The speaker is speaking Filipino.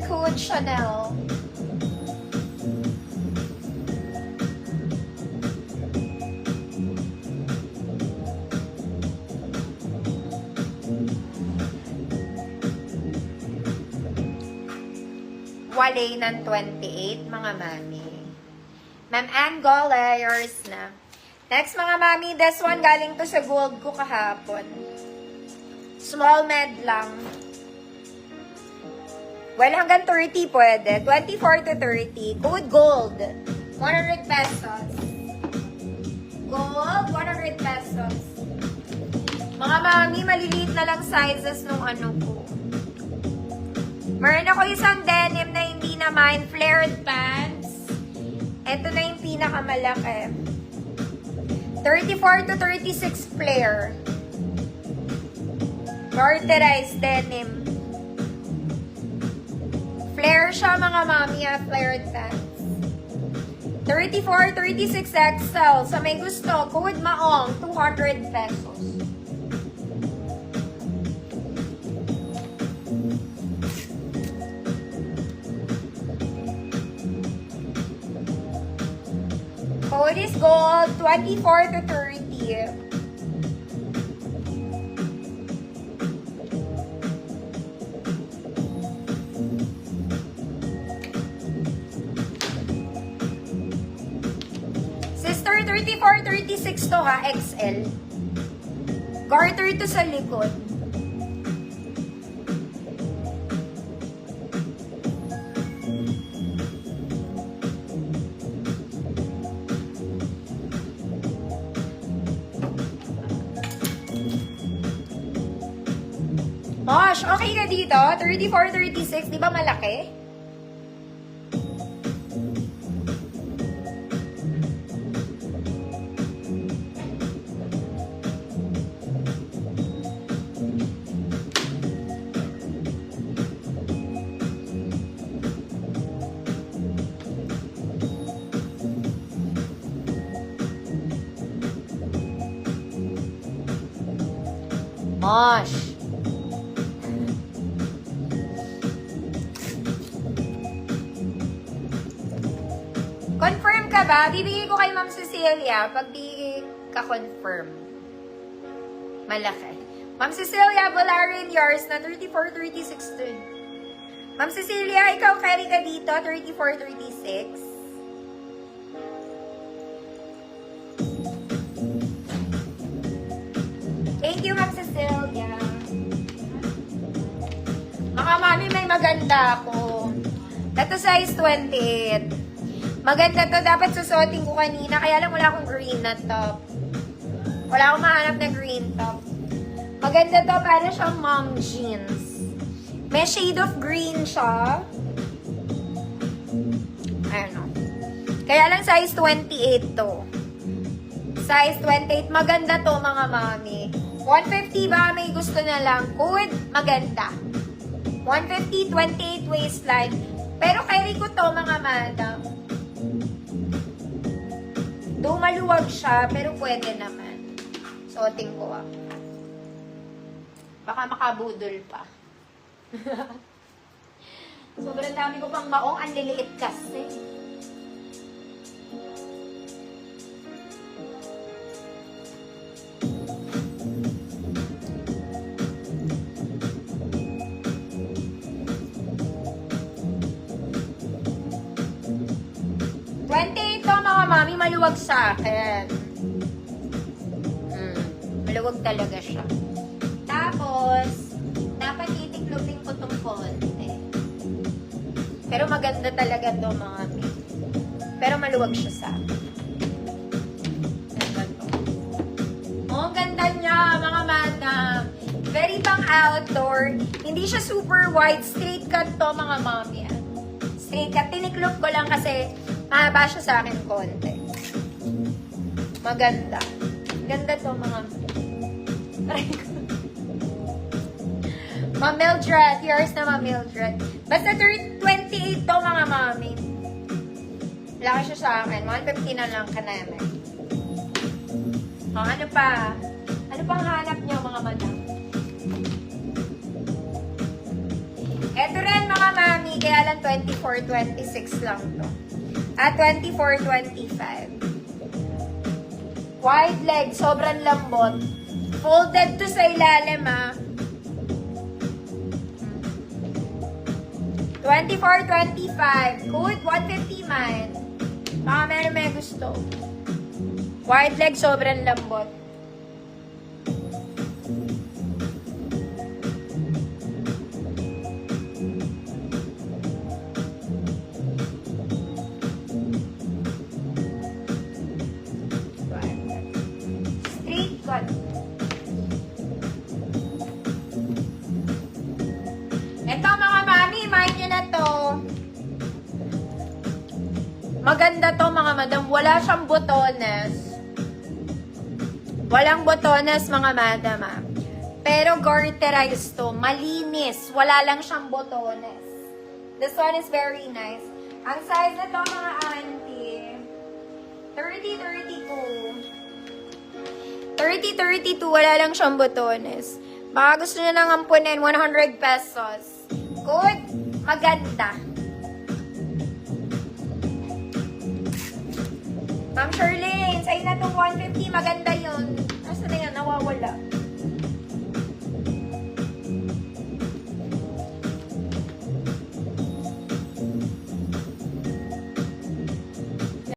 Coach Chanel. Wale ng 28, mga mami. Ma'am Ann Gole, yours na. Next, mga mami, this one galing to sa gold ko kahapon. Small med lang. Well, hanggang 30 pwede. 24 to 30. Code gold. 100 pesos. Gold, 100 pesos. Mga mami, maliliit na lang sizes nung ano ko. Meron ako isang denim na hindi naman flared pants. Ito na yung pinakamalaki. 34 to 36 flare. Garterized denim. Flare siya, mga mami, flared pants. 34, 36 XL. Sa may gusto, code maong, 200 pesos. Code is gold, 24 to 30. Sister, 34, 36 to ha, XL. Garter to sa likod. Mosh, okay ka dito? 34, 36, di ba malaki? Mosh. Confirm ka ba? Bibigay ko kay Ma'am Cecilia pag di ka-confirm. Malaki. Ma'am Cecilia, Valerian, yours na 34, 36 din. Ma'am Cecilia, ikaw carry ka dito, 34, 36. Thank you, Ma'am Cecilia. Mga mami, may maganda ako. Ito size 28. Maganda to. Dapat susuotin ko kanina. Kaya lang wala akong green na top. Wala akong mahanap na green top. Maganda to. Para siyang mom jeans. May shade of green siya. Ayun o. Kaya lang size 28 to. Size 28. Maganda to, mga mami. 150 ba? May gusto na lang. Code, maganda. 150, 28 waistline. Pero carry ko to, mga madam. Though maluwag siya, pero pwede naman. Suotin ko ah. Baka makabudol pa. Sobrang dami ko pang maong, ang liliit kasi. Mami, maluwag sa akin. Maluwag talaga siya. Tapos, dapat itiklopin ko itong konti. Pero maganda talaga ito, mami. Pero maluwag siya sa akin. Oh, ganda niya, mga madam. Very pang outdoor. Hindi siya super wide. Straight cut to, mga mami. Straight cut. Tiniklop ko lang kasi mahaba siya sa akin konti. Maganda. Ganda to, mga Ma'am Mildred. Yours na, Ma'am Mildred. Basta 28 to, mga mami. Laki siya sa akin. 150 na lang ka namin. Oh, ano pa? Ano pang hanap niyo, mga madam? Eto rin, mga mami. kaya lang 24-26 lang to. At 24-25. Wide leg, sobrang lambot. Folded to sa ilalim, 24-25. Good, 150 man. Baka meron may gusto. Wide leg, sobrang lambot. Straight cut. Ito mga mami, mind nyo na to. Maganda to mga madam. Wala siyang botones. Walang botones mga madam Pero garterized to. Malinis. Wala lang siyang botones. This one is very nice. Ang size na to mga auntie, 30-32. 30-32. Wala lang siyang botones. Baka gusto nyo nang ampunin, 100 pesos. Good. Maganda. Ma'am Charlene, sa'yo na itong 150. Maganda yun. Asa na yan? Nawawala.